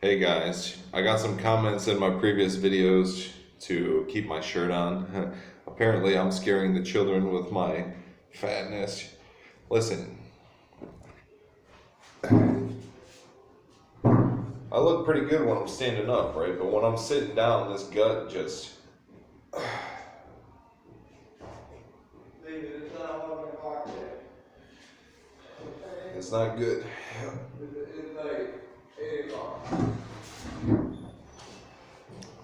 Hey guys, I got some comments in my previous videos to keep my shirt on. Apparently, I'm scaring the children with my fatness. Listen, I look pretty good when I'm standing up, right? But when I'm sitting down, this gut just. David, it's not 11 o'clock yet. It's not good. It's like 8 o'clock.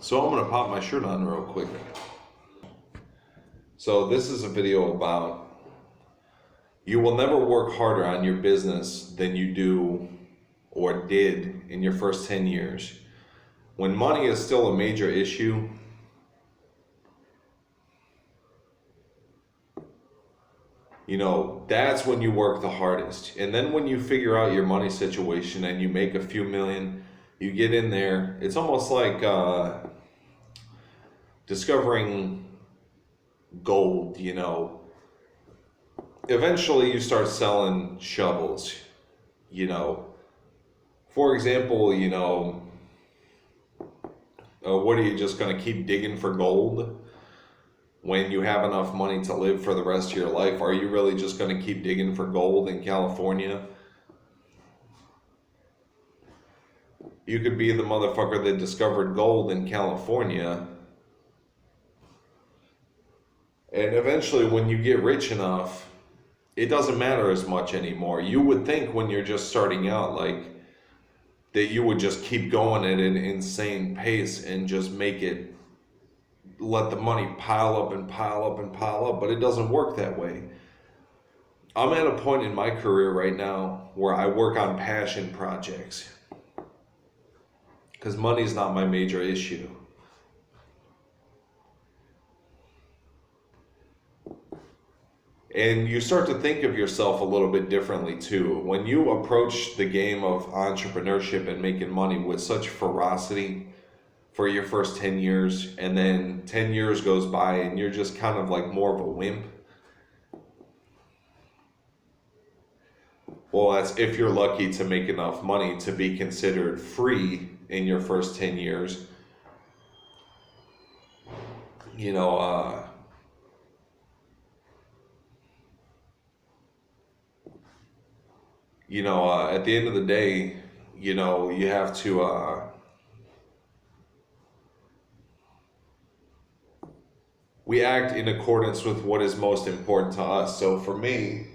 So I'm gonna pop my shirt on real quick. So this is a video about you will never work harder on your business than you do or did in your first 10 years. When money is still a major issue, that's when you work the hardest. And then when you figure out your money situation and you make a few million, you get in there. It's almost like discovering gold, Eventually you start selling shovels, For example, what are you just going to keep digging for gold? When you have enough money to live for the rest of your life, are you really just going to keep digging for gold in California? You could be the motherfucker that discovered gold in California. And eventually, when you get rich enough, it doesn't matter as much anymore. You would think when you're just starting out, that you would just keep going at an insane pace and just let the money pile up and pile up and pile up, but it doesn't work that way. I'm at a point in my career right now where I work on passion projects because money's not my major issue. And you start to think of yourself a little bit differently too. When you approach the game of entrepreneurship and making money with such ferocity for your first 10 years, and then 10 years goes by and you're just kind of like more of a wimp. Well, that's if you're lucky to make enough money to be considered free in your first 10 years. At the end of the day, you have to, we act in accordance with what is most important to us. So for me,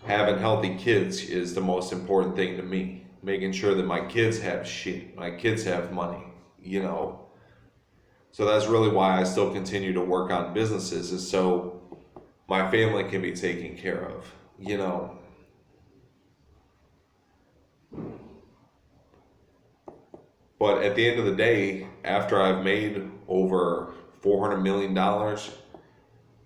having healthy kids is the most important thing to me. Making sure that my kids have shit, my kids have money, So that's really why I still continue to work on businesses, is so my family can be taken care of, But at the end of the day, after I've made over $400 million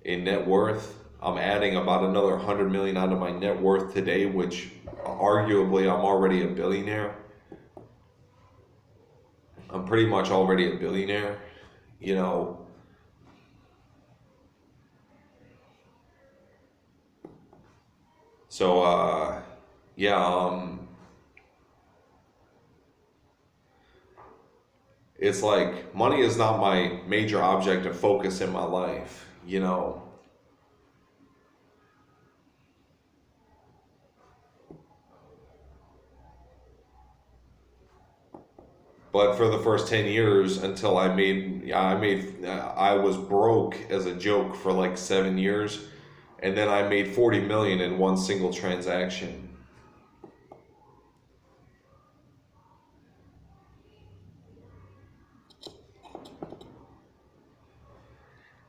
in net worth, I'm adding about another 100 million onto my net worth today, which arguably I'm already a billionaire. I'm pretty much already a billionaire, So, yeah, it's like money is not my major object of focus in my life, But for the first 10 years until I was broke as a joke for like 7 years. And then I made 40 million in one single transaction.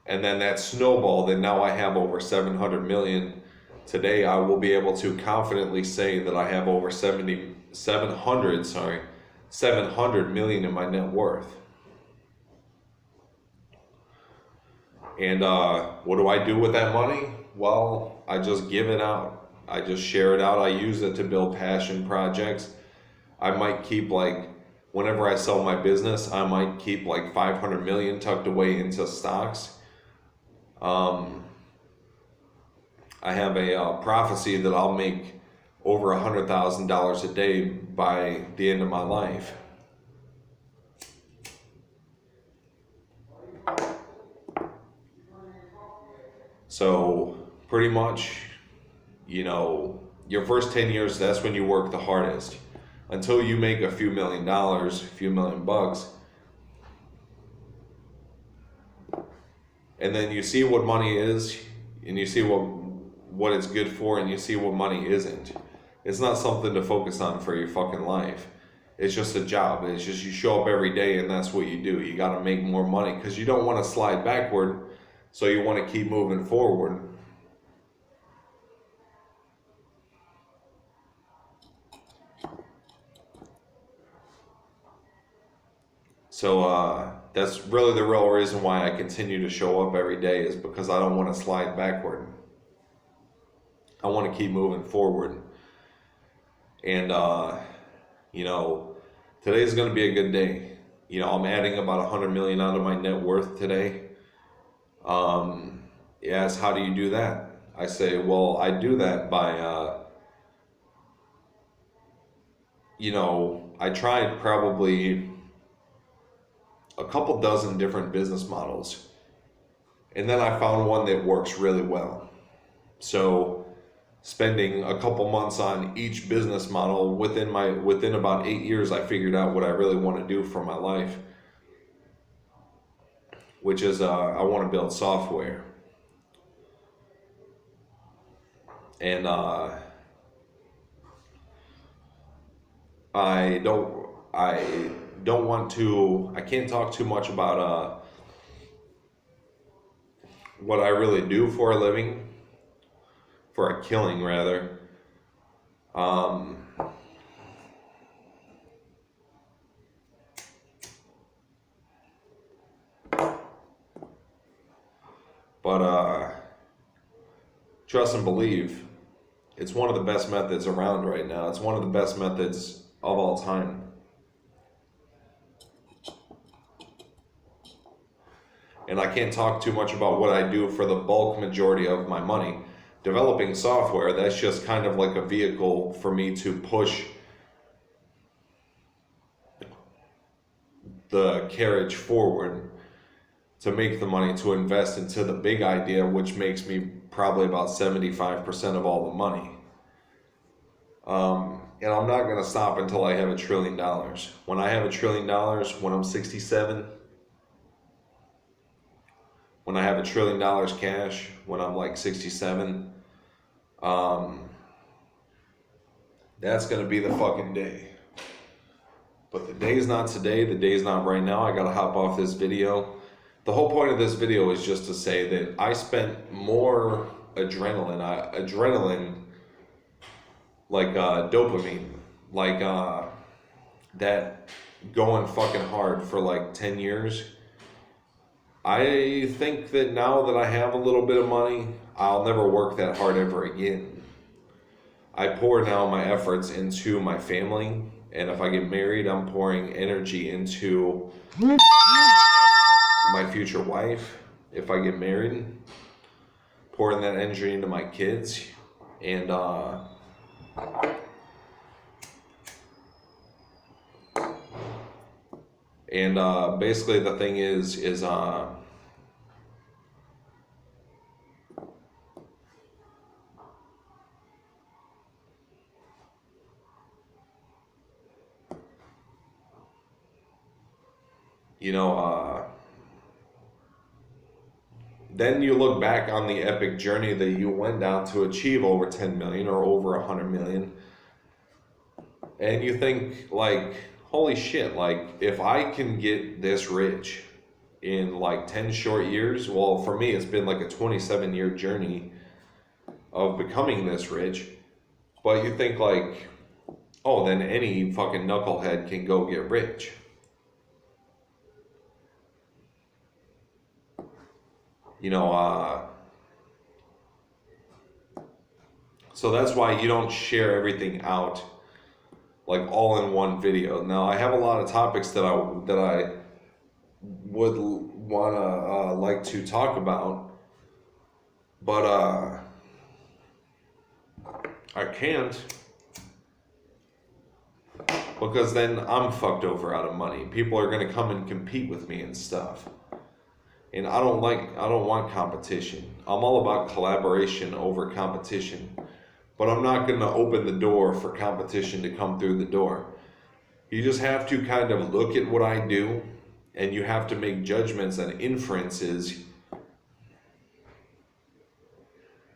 And then that snowballed, and now I have over 700 million. Today I will be able to confidently say that I have over 700 million in my net worth. And what do I do with that money? Well, I just give it out. I just share it out. I use it to build passion projects. I might keep whenever I sell my business, I might keep 500 million tucked away into stocks. I have a prophecy that I'll make over $100,000 a day by the end of my life. So pretty much, your first 10 years, that's when you work the hardest. Until you make a few $1 million, a few $1 million, and then you see what money is, and you see what it's good for, and you see what money isn't. It's not something to focus on for your fucking life. It's just a job. It's just you show up every day and that's what you do. You got to make more money because you don't want to slide backward, so you want to keep moving forward. So that's really the real reason why I continue to show up every day, is because I don't want to slide backward. I want to keep moving forward. And, today's going to be a good day. I'm adding about 100 million out of my net worth today. Yes, how do you do that? I say, well, I do that by, I tried probably a couple dozen different business models, and then I found one that works really well. So spending a couple months on each business model, within about 8 years, I figured out what I really want to do for my life, which is I want to build software. And I can't talk too much about what I really do for a living, for a killing rather. But trust and believe, it's one of the best methods around right now. It's one of the best methods of all time. And I can't talk too much about what I do for the bulk majority of my money. Developing software, that's just kind of like a vehicle for me to push the carriage forward, to make the money to invest into the big idea, which makes me probably about 75% of all the money. And I'm not going to stop until I have $1 trillion. When I have $1 trillion, when I'm 67, when I have $1 trillion cash, when I'm like 67, that's going to be the fucking day. But the day's not today, the day's not right now. I got to hop off this video. The whole point of this video is just to say that I spent more adrenaline, like dopamine, like that going fucking hard for like 10 years. I think that now that I have a little bit of money, I'll never work that hard ever again. I pour now my efforts into my family, and if I get married, I'm pouring energy into my future wife. If I get married, pouring that energy into my kids, and basically the thing is then you look back on the epic journey that you went down to achieve over 10 million or over 100 million, and you think like, holy shit, like if I can get this rich in like 10 short years, well, for me it's been like a 27-year journey of becoming this rich. But you think like, oh, then any fucking knucklehead can go get rich. So that's why you don't share everything out like all in one video. Now I have a lot of topics that I would wanna like to talk about, but I can't because then I'm fucked over out of money. People are gonna come and compete with me and stuff. And I don't want competition. I'm all about collaboration over competition. But I'm not gonna open the door for competition to come through the door. You just have to kind of look at what I do, and you have to make judgments and inferences.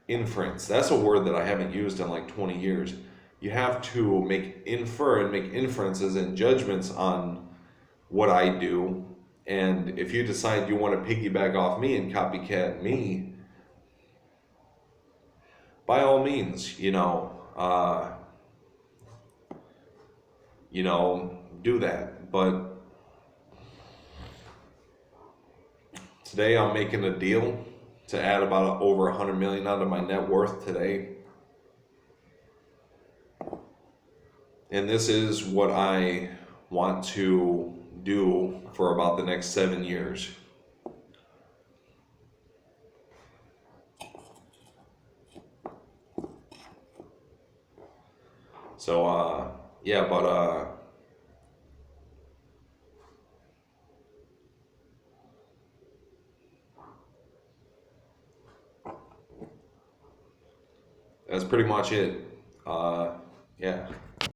Inference, that's a word that I haven't used in like 20 years. You have to make inferences and judgments on what I do. And if you decide you want to piggyback off me and copycat me, by all means, do that. But today I'm making a deal to add about over 100 million onto my net worth today. And this is what I want to do for about the next 7 years. So, yeah, but, that's pretty much it. Yeah.